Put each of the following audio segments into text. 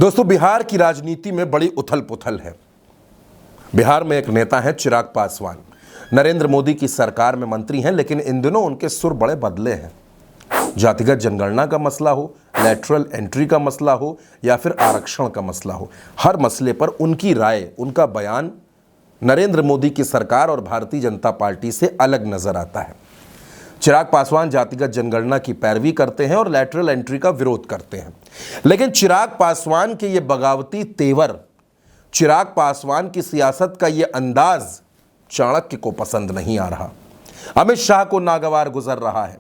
दोस्तों, बिहार की राजनीति में बड़ी उथल पुथल है। बिहार में एक नेता है चिराग पासवान, नरेंद्र मोदी की सरकार में मंत्री हैं, लेकिन इन दिनों उनके सुर बड़े बदले हैं। जातिगत जनगणना का मसला हो, लैटरल एंट्री का मसला हो या फिर आरक्षण का मसला हो, हर मसले पर उनकी राय, उनका बयान नरेंद्र मोदी की सरकार और भारतीय जनता पार्टी से अलग नजर आता है। चिराग पासवान जातिगत जनगणना की पैरवी करते हैं और लैटरल एंट्री का विरोध करते हैं, लेकिन चिराग पासवान के ये बगावती तेवर, चिराग पासवान की सियासत का ये अंदाज चाणक्य को पसंद नहीं आ रहा। अमित शाह को नागवार गुजर रहा है।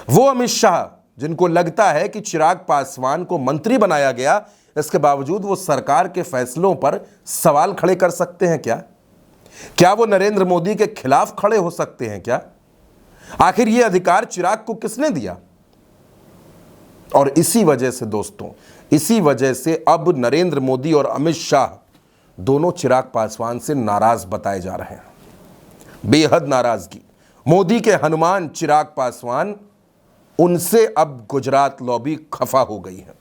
वो अमित शाह जिनको लगता है कि चिराग पासवान को मंत्री बनाया गया, इसके बावजूद वो सरकार के फैसलों पर सवाल खड़े कर सकते हैं क्या वो नरेंद्र मोदी के खिलाफ खड़े हो सकते हैं क्या? आखिर ये अधिकार चिराग को किसने दिया? और इसी वजह से दोस्तों, इसी वजह से अब नरेंद्र मोदी और अमित शाह दोनों चिराग पासवान से नाराज बताए जा रहे हैं। बेहद नाराजगी। मोदी के हनुमान चिराग पासवान, उनसे अब गुजरात लॉबी खफा हो गई है।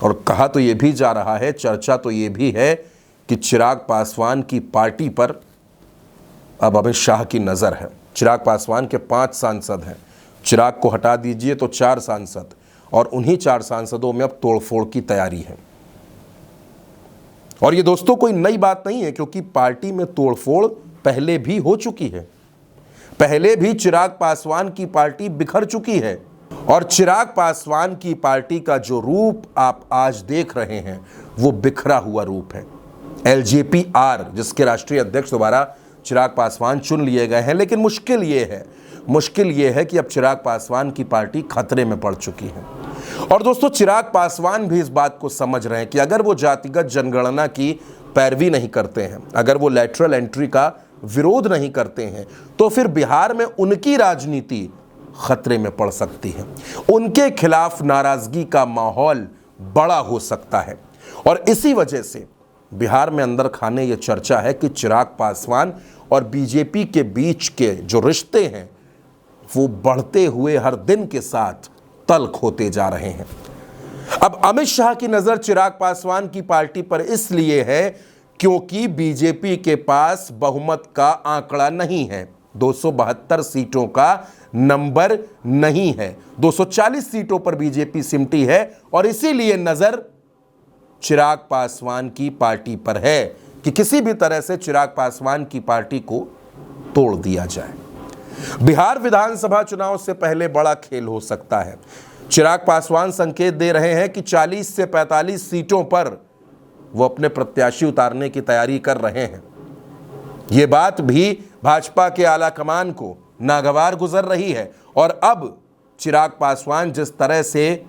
और कहा तो यह भी जा रहा है, चर्चा तो यह भी है कि चिराग पासवान की पार्टी पर अब अमित शाह की नजर है। चिराग पासवान के 5 सांसद हैं, चिराग को हटा दीजिए तो 4 सांसद, और उन्हीं 4 सांसदों में अब तोड़फोड़ की तैयारी है। और ये दोस्तों कोई नई बात नहीं है, क्योंकि पार्टी में तोड़फोड़ पहले भी हो चुकी है। पहले भी चिराग पासवान की पार्टी बिखर चुकी है, और चिराग पासवान की पार्टी का जो रूप आप आज देख रहे हैं वो बिखरा हुआ रूप है। एलजेपी-आर, जिसके राष्ट्रीय अध्यक्ष दोबारा चिराग पासवान चुन लिए गए हैं, लेकिन मुश्किल ये है कि अब चिराग पासवान की पार्टी खतरे में पड़ चुकी है। और दोस्तों, चिराग पासवान भी इस बात को समझ रहे हैं कि अगर वो जातिगत जनगणना की पैरवी नहीं करते हैं, अगर वो लैटरल एंट्री का विरोध नहीं करते हैं, तो फिर बिहार में उनकी राजनीति खतरे में पड़ सकती है। उनके खिलाफ नाराजगी का माहौल बड़ा हो सकता है। और इसी वजह से बिहार में अंदर खाने ये चर्चा है कि चिराग पासवान और बीजेपी के बीच के जो रिश्ते हैं वो बढ़ते हुए हर दिन के साथ तल्ख होते जा रहे हैं। अब अमित शाह की नजर चिराग पासवान की पार्टी पर इसलिए है क्योंकि बीजेपी के पास बहुमत का आंकड़ा नहीं है, 272 सीटों का नंबर नहीं है, 240 सीटों पर बीजेपी सिमटी है, और इसीलिए नजर चिराग पासवान की पार्टी पर है कि किसी भी तरह से चिराग पासवान की पार्टी को तोड़ दिया जाए। बिहार विधानसभा चुनाव से पहले बड़ा खेल हो सकता है। चिराग पासवान संकेत दे रहे हैं कि 40 से 45 सीटों पर वो अपने प्रत्याशी उतारने की तैयारी कर रहे हैं। ये बात भी भाजपा के आला कमान को नागवार गुजर रही है, और अब चिराग पासवान जिस तरह से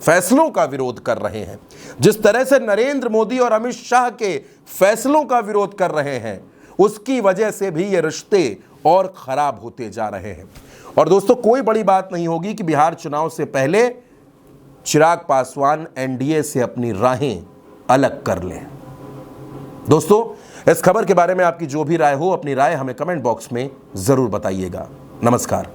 फैसलों का विरोध कर रहे हैं, जिस तरह से नरेंद्र मोदी और अमित शाह के फैसलों का विरोध कर रहे हैं, उसकी वजह से भी ये रिश्ते और खराब होते जा रहे हैं। और दोस्तों, कोई बड़ी बात नहीं होगी कि बिहार चुनाव से पहले चिराग पासवान एनडीए से अपनी राहें अलग कर लें। दोस्तों, इस खबर के बारे में आपकी जो भी राय हो, अपनी राय हमें कमेंट बॉक्स में जरूर बताइएगा। नमस्कार।